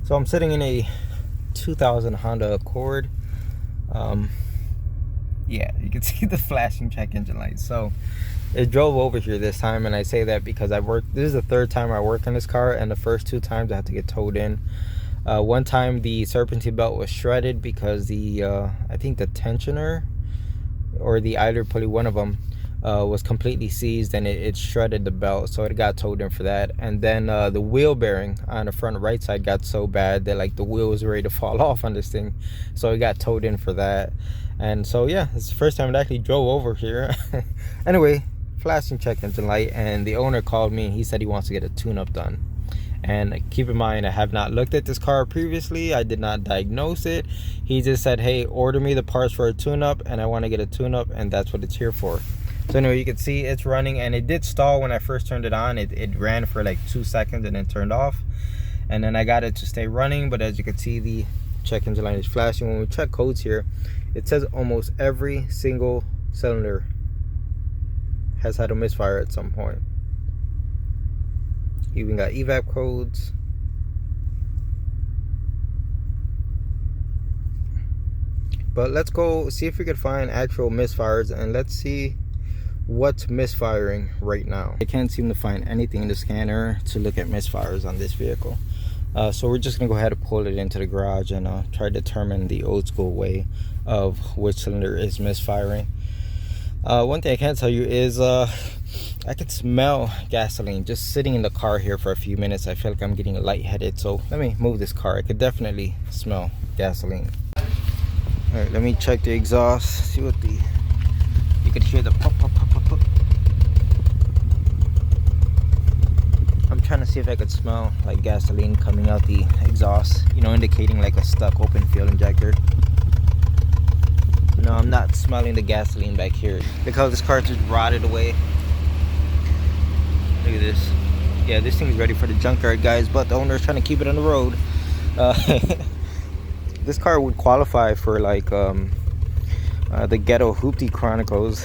So I'm sitting in a 2000 Honda Accord. Yeah, you can see the flashing check engine lights. So it drove over here this time, and I say that because this is the third time I work on this car, and the first 2 times I had to get towed in. One time the serpentine belt was shredded because the I think the tensioner or the idler pulley, one of them, was completely seized, and it shredded the belt, so it got towed in for that. And then the wheel bearing on the front right side got so bad that like the wheel was ready to fall off on this thing, so it got towed in for that. And so yeah, it's the first time it actually drove over here. Anyway, flashing check engine light, and the owner called me and he said he wants to get a tune-up done. And keep in mind, I have not looked at this car previously. I did not diagnose it. He just said, hey, order me the parts for a tune-up, and I want to get a tune-up, and that's what it's here for. So anyway, you can see it's running, and it did stall when I first turned it on. It ran for like 2 seconds and then turned off, and then I got it to stay running. But as you can see, the check engine light is flashing. When we check codes here, it says almost every single cylinder has had a misfire at some point. Even got evap codes. But let's go see if we could find actual misfires, and let's see what's misfiring right now. I can't seem to find anything in the scanner to look at misfires on this vehicle. So we're just gonna go ahead and pull it into the garage and try to determine the old school way of which cylinder is misfiring. One thing I can tell you is I could smell gasoline just sitting in the car here for a few minutes. I feel like I'm getting lightheaded, so let me move this car. I could definitely smell gasoline. All right, let me check the exhaust, see what you could hear the pop pop pop pop pop. I'm trying to see if I could smell like gasoline coming out the exhaust, you know, indicating like a stuck open fuel injector. No, I'm not smelling the gasoline back here because this car just rotted away. Look at this. Yeah, this thing's ready for the junkyard, guys, but the owner's trying to keep it on the road. This car would qualify for like the Ghetto Hoopty Chronicles.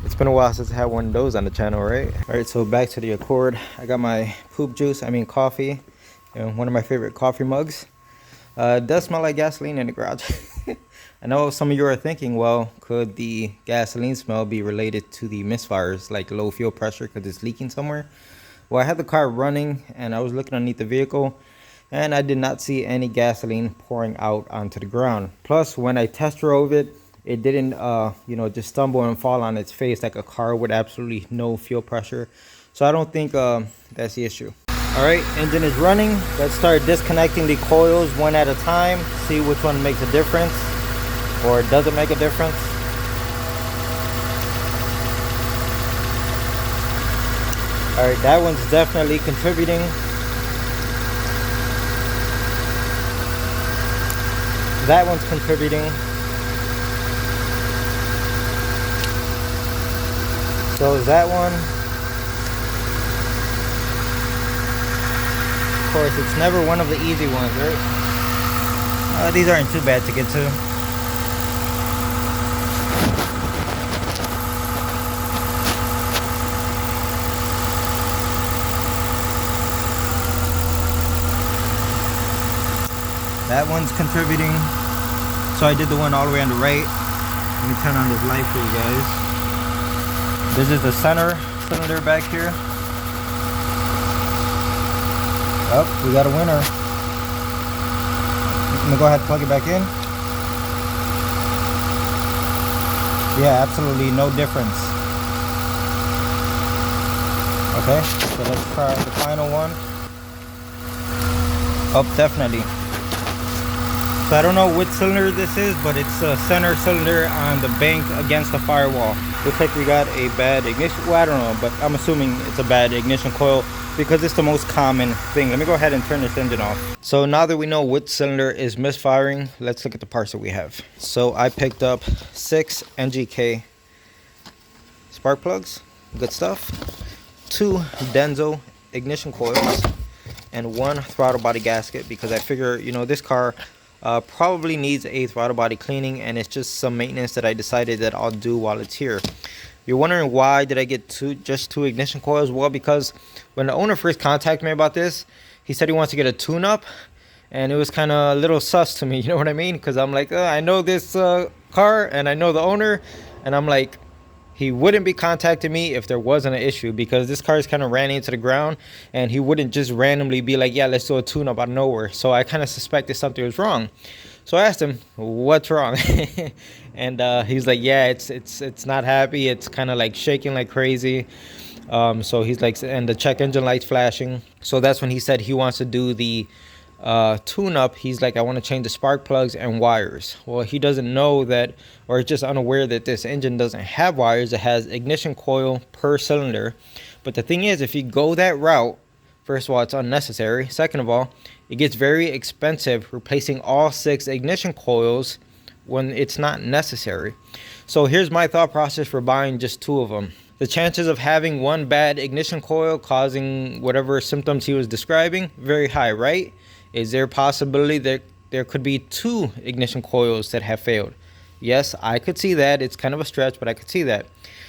It's been a while since I had one of those on the channel, right? All right, so back to the Accord. I got my coffee, and one of my favorite coffee mugs. It does smell like gasoline in the garage. I know some of you are thinking, well, could the gasoline smell be related to the misfires, like low fuel pressure because it's leaking somewhere? Well, I had the car running and I was looking underneath the vehicle, and I did not see any gasoline pouring out onto the ground. Plus, when I test drove it, it didn't, just stumble and fall on its face like a car with absolutely no fuel pressure. So I don't think that's the issue. All right, engine is running. Let's start disconnecting the coils one at a time, see which one makes a difference or doesn't make a difference. All right, that one's definitely contributing. That one's contributing. So is that one. Of course, it's never one of the easy ones, right? These aren't too bad to get to. That one's contributing. So I did the one all the way on the right. Let me turn on this light for you guys. This is the center cylinder back here. Oh, we got a winner. I'm gonna go ahead and plug it back in. Yeah, absolutely no difference. Okay, so let's try the final one. Oh, definitely. So I don't know which cylinder this is, but it's a center cylinder on the bank against the firewall. Looks like we got a bad ignition. Well, I don't know, but I'm assuming it's a bad ignition coil because it's the most common thing. Let me go ahead and turn this engine off. So now that we know which cylinder is misfiring, let's look at the parts that we have. So I picked up 6 NGK spark plugs, good stuff, 2 Denso ignition coils, and 1 throttle body gasket, because I figure, this car probably needs a throttle body cleaning, and it's just some maintenance that I decided that I'll do while it's here. You're wondering why did I get just two ignition coils? Well, because when the owner first contacted me about this, he said he wants to get a tune-up, and it was kind of a little sus to me, you know what I mean? Because I'm like, I know this car and I know the owner, and I'm like, he wouldn't be contacting me if there wasn't an issue, because this car is kind of ran into the ground, and he wouldn't just randomly be like, yeah, let's do a tune-up out of nowhere. So I kind of suspected something was wrong. So I asked him, what's wrong? And he's like, yeah, it's not happy. It's kind of like shaking like crazy. So he's like, and the check engine light's flashing. So that's when he said he wants to do the tune-up. He's like, I want to change the spark plugs and wires. Well, he doesn't know that, or is just unaware that this engine doesn't have wires. It has ignition coil per cylinder. But the thing is, if you go that route, first of all, it's unnecessary. Second of all, it gets very expensive replacing all 6 ignition coils when it's not necessary. So here's my thought process for buying just 2 of them. The chances of having one bad ignition coil causing whatever symptoms he was describing, very high, right? Is there a possibility that there could be 2 ignition coils that have failed? Yes, I could see that. It's kind of a stretch, but I could see that.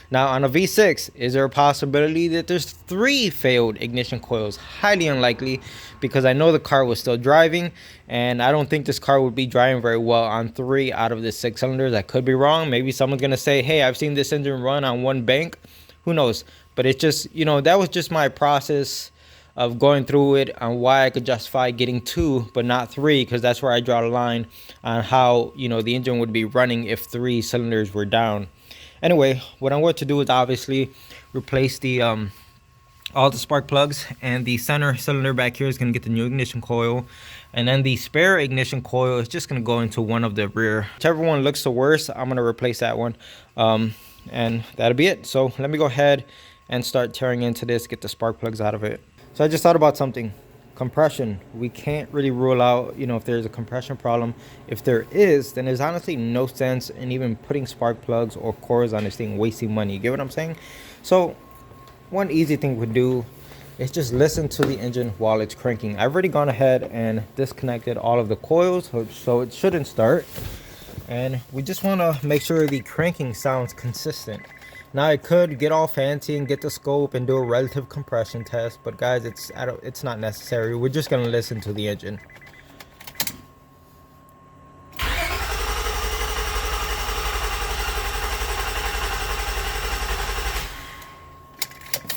Now, on a V6, is there a possibility that there's 3 failed ignition coils? Highly unlikely, because I know the car was still driving, and I don't think this car would be driving very well on 3 out of the 6 cylinders. I could be wrong. Maybe someone's going to say, hey, I've seen this engine run on 1 bank. Who knows? But it's just, you know, that was just my process of going through it on why I could justify getting 2 but not 3, because that's where I draw the line on how, you know, the engine would be running if 3 cylinders were down. Anyway, what I'm going to do is obviously replace the all the spark plugs, and the center cylinder back here is going to get the new ignition coil, and then the spare ignition coil is just going to go into one of the rear. Whichever one looks the worst, I'm going to replace that one, and that'll be it. So let me go ahead and start tearing into this, get the spark plugs out of it. So I just thought about something. Compression. We can't really rule out, you know, if there's a compression problem. If there is, then there's honestly no sense in even putting spark plugs or coils on this thing, wasting money. You get what I'm saying? So one easy thing we could do is just listen to the engine while it's cranking. I've already gone ahead and disconnected all of the coils, so it shouldn't start. And we just want to make sure the cranking sounds consistent. Now I could get all fancy and get the scope and do a relative compression test, but guys, it's not necessary. We're just gonna listen to the engine.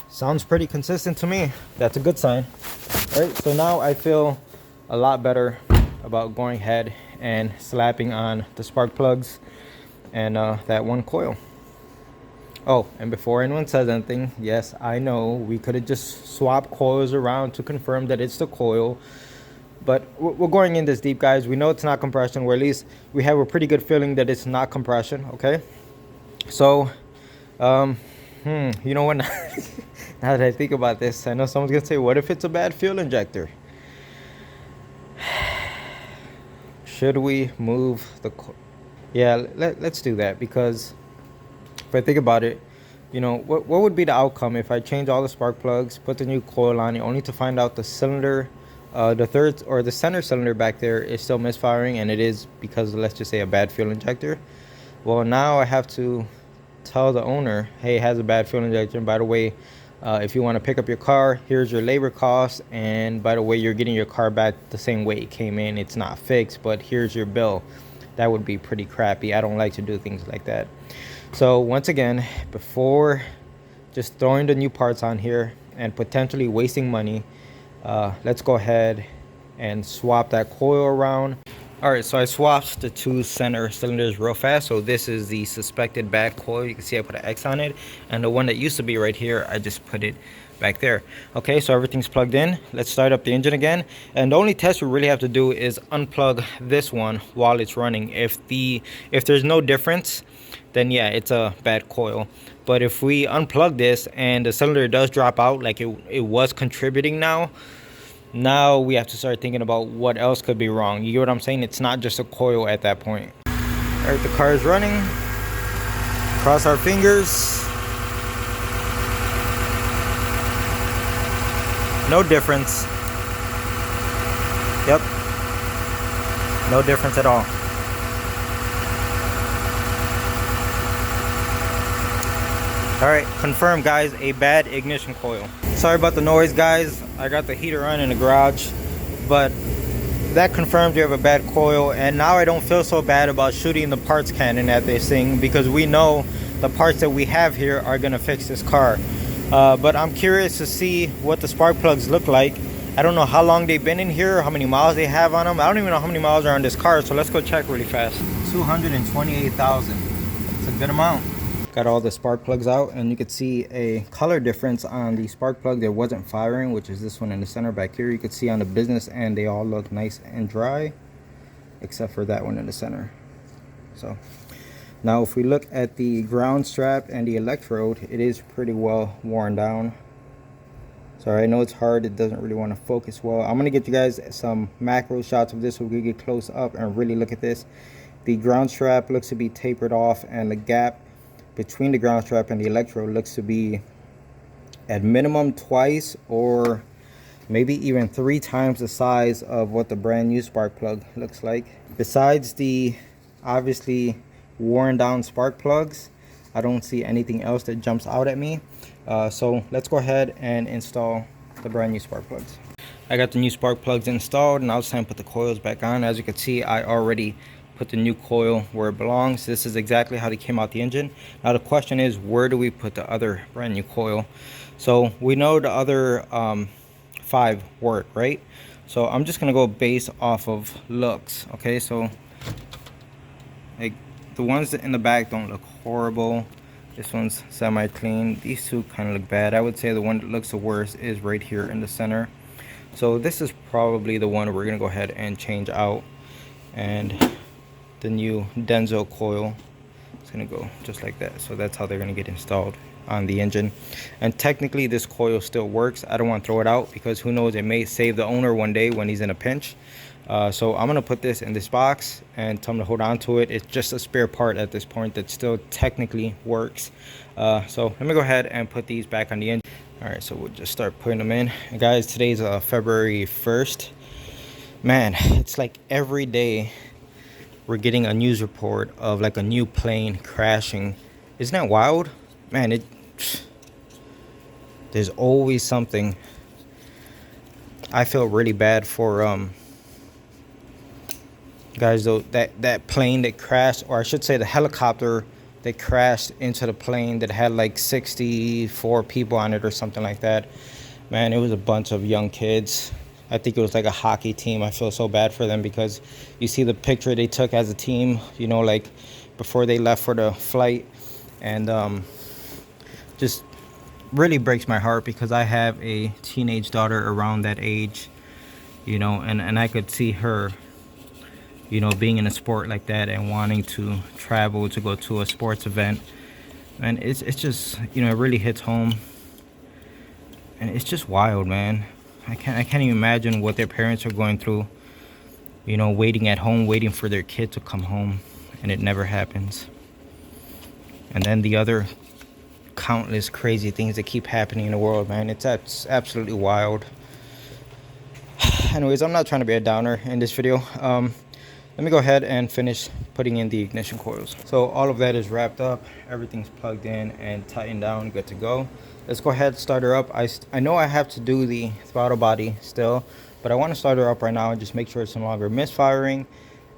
Sounds pretty consistent to me. That's a good sign. All right, so now I feel a lot better about going ahead and slapping on the spark plugs and that 1 coil. Oh, and before anyone says anything, yes, I know we could have just swapped coils around to confirm that it's the coil, but we're going in this deep, guys. We know it's not compression, or at least we have a pretty good feeling that it's not compression. Okay, so you know what, now that I think about this, I know someone's gonna say, what if it's a bad fuel injector? Should we move the yeah, let's do that, because if I think about it, you know, what would be the outcome if I change all the spark plugs, put the new coil on it, only to find out the cylinder, the third or the center cylinder back there is still misfiring, and it is because, let's just say, a bad fuel injector. Well, now I have to tell the owner, hey, it has a bad fuel injector, and by the way, if you want to pick up your car, here's your labor cost, and by the way, you're getting your car back the same way it came in. It's not fixed, but here's your bill. That would be pretty crappy. I don't like to do things like that. So once again, before just throwing the new parts on here and potentially wasting money, let's go ahead and swap that coil around. All right, so I swapped the 2 center cylinders real fast. So this is the suspected bad coil. You can see I put an X on it, and the one that used to be right here, I just put it back there. Okay, so everything's plugged in. Let's start up the engine again, and the only test we really have to do is unplug this one while it's running. If there's no difference, then yeah, it's a bad coil. But if we unplug this and the cylinder does drop out like it was contributing, now we have to start thinking about what else could be wrong. You get what I'm saying? It's not just a coil at that point. All right, the car is running. Cross our fingers. No difference. Yep. No difference at all. All right, confirmed guys, a bad ignition coil. Sorry about the noise guys. I got the heater on in the garage, but that confirms you have a bad coil, and now I don't feel so bad about shooting the parts cannon at this thing because we know the parts that we have here are gonna fix this car. But I'm curious to see what the spark plugs look like. I don't know how long they've been in here, how many miles they have on them. I don't even know how many miles are on this car, so let's go check really fast. 228,000. It's a good amount. Got all the spark plugs out, and you could see a color difference on the spark plug that wasn't firing, which is this one in the center back here. You could see on the business end they all look nice and dry, except for that one in the center. So now if we look at the ground strap and the electrode, it is pretty well worn down. Sorry, I know it's hard, it doesn't really want to focus well. I'm gonna get you guys some macro shots of this so we can get close up and really look at this. The ground strap looks to be tapered off, and the gap between the ground strap and the electrode looks to be at minimum twice or maybe even 3 times the size of what the brand new spark plug looks like. Besides the obviously worn down spark plugs, I don't see anything else that jumps out at me. So let's go ahead and install the brand new spark plugs. I got the new spark plugs installed, and now it's time to put the coils back on. As you can see, I already put the new coil where it belongs. This is exactly how they came out the engine. Now the question is, where do we put the other brand new coil? So we know the other 5 work, right? So I'm just gonna go based off of looks. Okay, so like the ones that in the back don't look horrible. This one's semi-clean. These 2 kind of look bad. I would say the one that looks the worst is right here in the center. So this is probably the one we're gonna go ahead and change out, and the new Denso coil is gonna go just like that. So that's how they're gonna get installed on the engine. And technically this coil still works. I don't want to throw it out because who knows, it may save the owner one day when he's in a pinch. So I'm gonna put this in this box and tell him to hold on to it. It's just a spare part at this point that still technically works. So let me go ahead and put these back on the engine. All right, so we'll just start putting them in. And guys, today's February 1st. Man, it's like every day we're getting a news report of like a new plane crashing. Isn't that wild? Man, there's always something. I feel really bad for guys though, that plane that crashed, or I should say the helicopter that crashed into the plane that had like 64 people on it or something like that. Man, it was a bunch of young kids. I think it was like a hockey team. I feel so bad for them because you see the picture they took as a team, you know, like before they left for the flight. And just really breaks my heart because I have a teenage daughter around that age, you know, and I could see her, you know, being in a sport like that and wanting to travel to go to a sports event. And it's just, you know, it really hits home. And it's just wild, man. I can't even imagine what their parents are going through, you know, waiting at home, waiting for their kid to come home, and it never happens. And then the other countless crazy things that keep happening in the world, man. It's absolutely wild. Anyways, I'm not trying to be a downer in this video. Let me go ahead and finish putting in the ignition coils. So all of that is wrapped up, everything's plugged in and tightened down, good to go. Let's go ahead, start her up. I know I have to do the throttle body still, but I want to start her up right now and just make sure it's no longer misfiring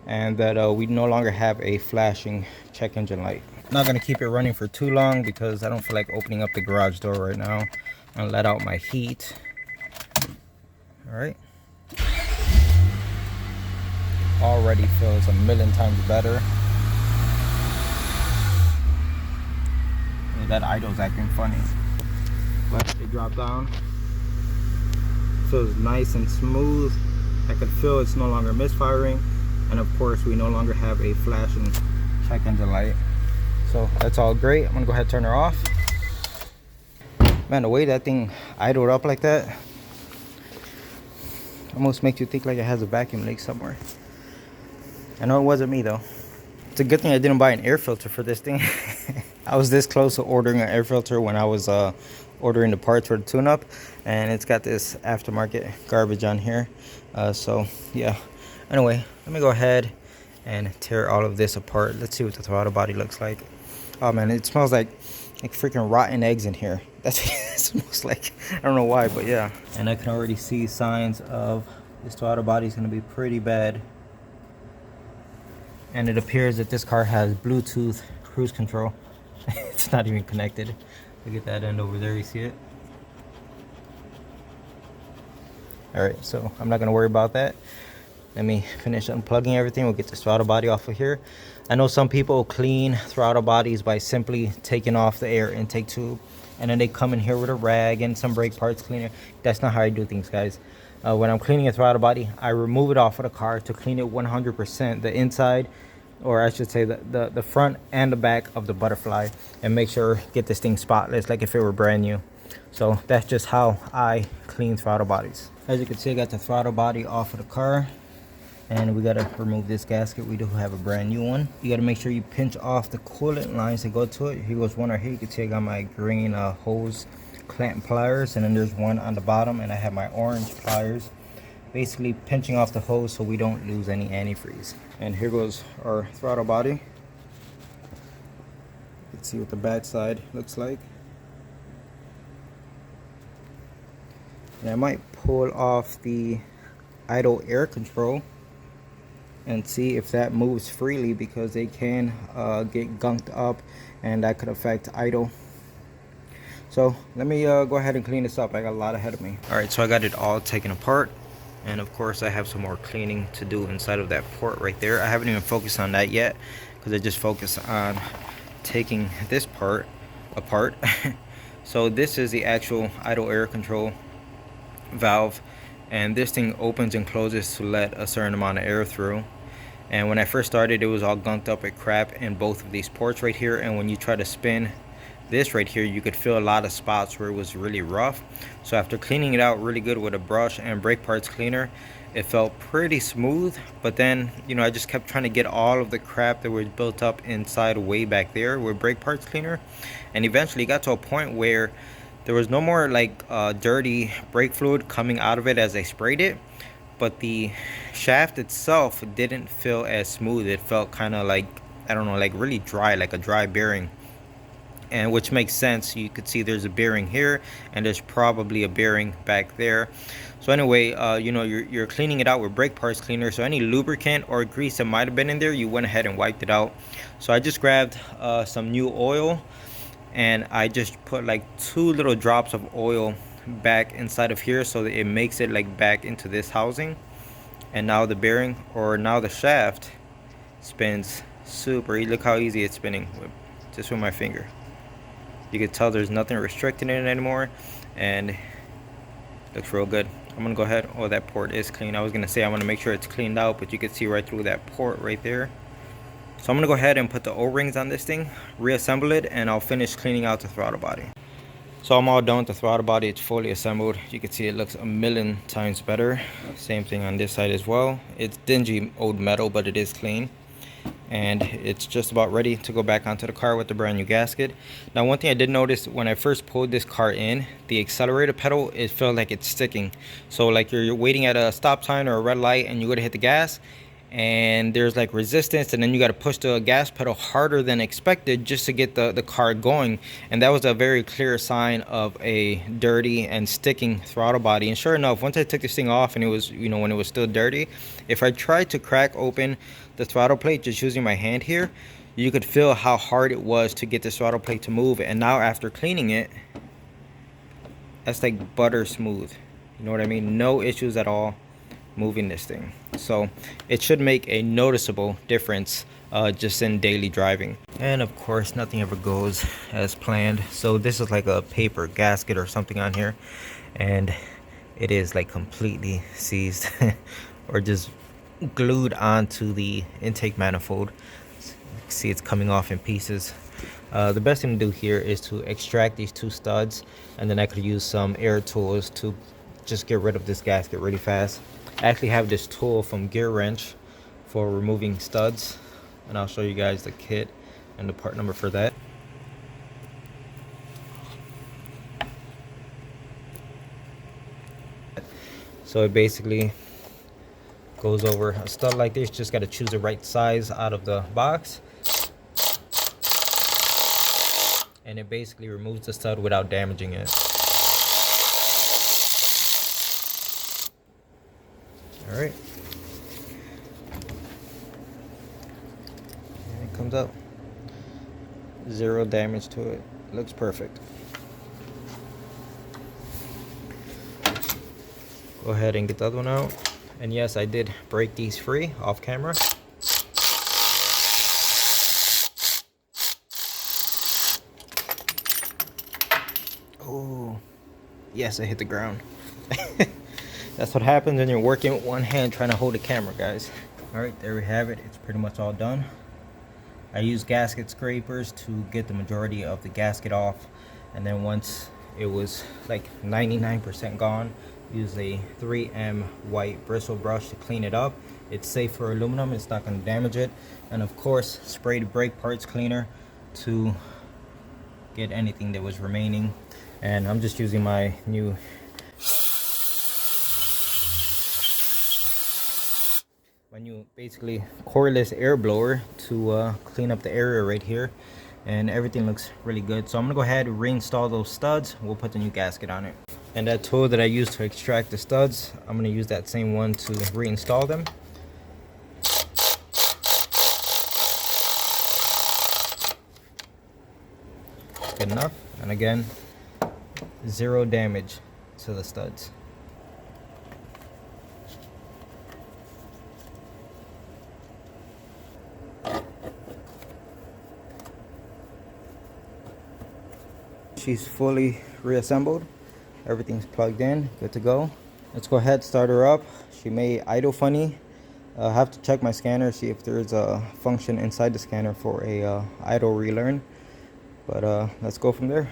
and that we no longer have a flashing check engine light. I'm not going to keep it running for too long because I don't feel like opening up the garage door right now and let out my heat. All right. Already feels a million times better. That idle's acting funny. But it dropped down. Feels nice and smooth. I can feel it's no longer misfiring. And of course, we no longer have a flashing check engine light. So that's all great. I'm gonna go ahead and turn her off. Man, the way that thing idled up like that almost makes you think like it has a vacuum leak somewhere. I know it wasn't me though. It's a good thing I didn't buy an air filter for this thing. I was this close to ordering an air filter when I was ordering the parts for the tune-up, and it's got this aftermarket garbage on here. So yeah, anyway, let me go ahead and tear all of this apart. Let's see what the throttle body looks like. Oh man, it smells like like freaking rotten eggs in here. That's what it smells like. I don't know why, but yeah. And I can already see signs of this throttle body is going to be pretty bad. And it appears that this car has Bluetooth cruise control. It's not even connected. Look at that end over there, you see it? Alright, so I'm not going to worry about that. Let me finish unplugging everything. We'll get this throttle body off of here. I know some people clean throttle bodies by simply taking off the air intake tube, and then they come in here with a rag and some brake parts cleaner. That's not how I do things, guys. When I'm cleaning a throttle body, I remove it off of the car to clean it 100%, the inside, or I should say the front and the back of the butterfly, and make sure get this thing spotless like if it were brand new. So that's just how I clean throttle bodies. As you can see, I got the throttle body off of the car, and we got to remove this gasket. We do have a brand new one. You got to make sure you pinch off the coolant lines that go to it. Here goes one right here. You can see I got my green hose clamp pliers, and then there's one on the bottom, and I have my orange pliers, basically pinching off the hose so we don't lose any antifreeze. And here goes our throttle body. You can see what the back side looks like. And I might pull off the idle air control and see if that moves freely, because they can get gunked up and that could affect idle. So let me go ahead and clean this up. I got a lot ahead of me. Alright, so I got it all taken apart, and of course I have some more cleaning to do inside of that port right there. I haven't even focused on that yet because I just focused on taking this part apart. So this is the actual idle air control valve, and this thing opens and closes to let a certain amount of air through. And when I first started, it was all gunked up with crap in both of these ports right here, and when you try to spin this right here, you could feel a lot of spots where it was really rough. So after cleaning it out really good with a brush and brake parts cleaner, it felt pretty smooth. But then, you know, I just kept trying to get all of the crap that was built up inside way back there with brake parts cleaner, and eventually got to a point where there was no more like dirty brake fluid coming out of it as I sprayed it, but the shaft itself didn't feel as smooth. It felt kind of like, I don't know, like really dry, like a dry bearing. And which makes sense. You could see there's a bearing here, and there's probably a bearing back there. So anyway, you know, you're cleaning it out with brake parts cleaner, so any lubricant or grease that might have been in there, you went ahead and wiped it out. So I just grabbed some new oil, and I just put like 2 little drops of oil back inside of here, so that it makes it like back into this housing. And now the bearing, or now the shaft, spins super easy. Look how easy it's spinning just with my finger. You can tell there's nothing restricting it anymore, and it looks real good. I'm gonna go ahead. Oh, that port is clean. I was gonna say I want to make sure it's cleaned out, but you can see right through that port right there. So I'm gonna go ahead and put the O-rings on this thing, reassemble it, and I'll finish cleaning out the throttle body. So I'm all done with the throttle body. It's fully assembled. You can see it looks a million times better. Same thing on this side as well. It's dingy old metal, but it is clean, and it's just about ready to go back onto the car with the brand new gasket. Now, one thing I did notice when I first pulled this car in, the accelerator pedal, it felt like it's sticking. So like you're waiting at a stop sign or a red light, and you go to hit the gas, and there's like resistance, and then you got to push the gas pedal harder than expected just to get the car going. And that was a very clear sign of a dirty and sticking throttle body. And sure enough, once I took this thing off, and it was, you know, when it was still dirty, if I tried to crack open the throttle plate just using my hand here, you could feel how hard it was to get the throttle plate to move. And now after cleaning it, that's like butter smooth. You know what I mean? No issues at all moving this thing. So it should make a noticeable difference just in daily driving. And of course, nothing ever goes as planned. So this is like a paper gasket or something on here, and it is like completely seized or just glued onto the intake manifold. You can see it's coming off in pieces. The best thing to do here is to extract these 2 studs, and then I could use some air tools to just get rid of this gasket really fast. I actually have this tool from Gear Wrench for removing studs, and I'll show you guys the kit and the part number for that. So it basically goes over a stud like this. Just got to choose the right size out of the box, and it basically removes the stud without damaging it. All right, and it comes out. Zero damage to it. Looks perfect. Go ahead and get the other one out. And yes, I did break these free off camera. Oh, yes, I hit the ground. That's what happens when you're working with one hand trying to hold the camera, guys. All right, there we have it. It's pretty much all done. I used gasket scrapers to get the majority of the gasket off, and then once it was like 99% gone, use a 3M white bristle brush to clean it up. It's safe for aluminum, it's not going to damage it. And of course, sprayed brake parts cleaner to get anything that was remaining. And I'm just using my new basically cordless air blower to clean up the area right here, and everything looks really good. So I'm gonna go ahead and reinstall those studs. We'll put the new gasket on it. And that tool that I used to extract the studs, I'm gonna use that same one to reinstall them. Good enough. And again, zero damage to the studs. She's fully reassembled. Everything's plugged in, good to go. Let's go ahead, start her up. She may idle funny. I have to check my scanner, see if there's a function inside the scanner for a idle relearn. But let's go from there.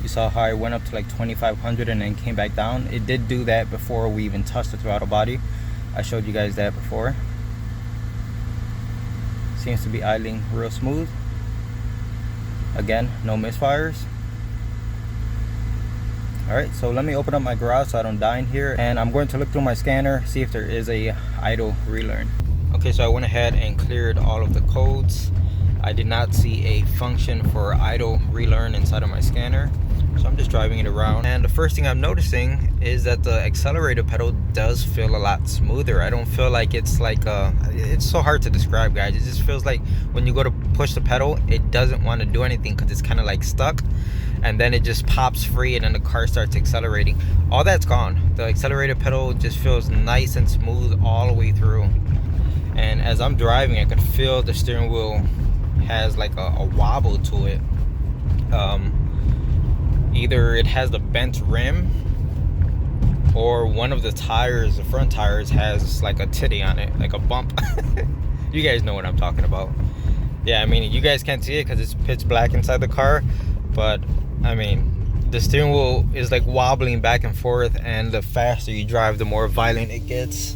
You saw how I went up to like 2500 and then came back down. It did do that before we even touched the throttle body. I showed you guys that before. Seems to be idling real smooth. Again, no misfires. Alright, so let me open up my garage so I don't die in here, and I'm going to look through my scanner, see if there is a idle relearn. Okay, so I went ahead and cleared all of the codes. I did not see a function for idle relearn inside of my scanner, so I'm just driving it around. And the first thing I'm noticing is that the accelerator pedal does feel a lot smoother. I don't feel like it's like it's so hard to describe, guys. It just feels like when you go to push the pedal, it doesn't want to do anything because it's kind of like stuck, and then it just pops free and then the car starts accelerating. All that's gone. The accelerator pedal just feels nice and smooth all the way through. And as I'm driving, I can feel the steering wheel has like a wobble to it. Either it has the bent rim, or one of the tires, the front tires, has like a titty on it, like a bump. You guys know what I'm talking about. Yeah, I mean, you guys can't see it because it's pitch black inside the car, but I mean, the steering wheel is like wobbling back and forth, and the faster you drive, the more violent it gets.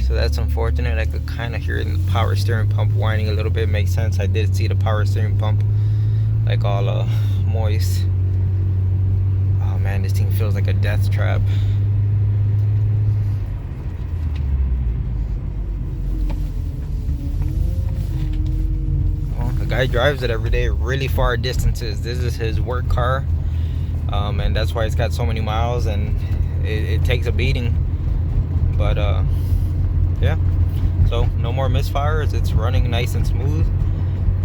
So that's unfortunate. I could kind of hear the power steering pump whining a little bit. Makes sense. I did see the power steering pump like all moist. Oh man, this thing feels like a death trap. Well, the guy drives it every day, really far distances. This is his work car, and that's why it's got so many miles, and it takes a beating. But yeah, so no more misfires. It's running nice and smooth.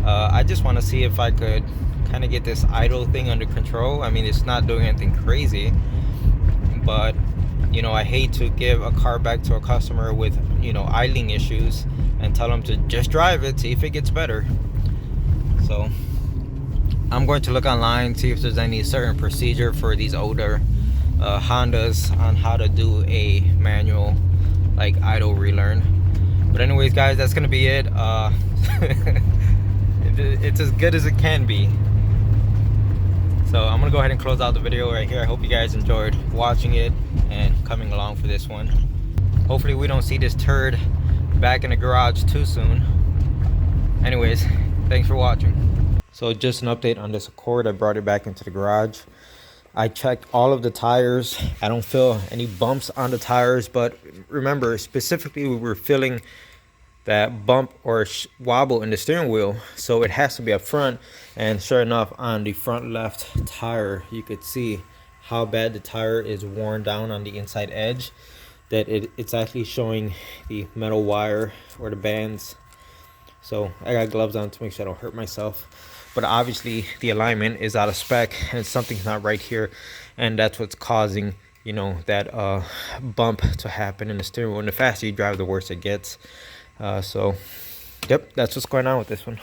I just want to see if I could kind of get this idle thing under control. I mean, it's not doing anything crazy, but you know, I hate to give a car back to a customer with, you know, idling issues and tell them to just drive it, see if it gets better. So I'm going to look online, see if there's any certain procedure for these older Hondas on how to do a manual like idle relearn. But anyways, guys, that's gonna be it. It's as good as it can be. So I'm gonna go ahead and close out the video right here. I hope you guys enjoyed watching it and coming along for this one. Hopefully we don't see this turd back in the garage too soon. Anyways, thanks for watching. So just an update on this Accord. I brought it back into the garage. I checked all of the tires. I don't feel any bumps on the tires, but remember, specifically we were feeling that bump or wobble in the steering wheel, so it has to be up front. And sure enough, on the front left tire, you could see how bad the tire is worn down on the inside edge, that it's actually showing the metal wire or the bands. So I got gloves on to make sure I don't hurt myself, but obviously the alignment is out of spec and something's not right here, and that's what's causing, you know, that bump to happen in the steering wheel. And the faster you drive, the worse it gets. So yep, that's what's going on with this one.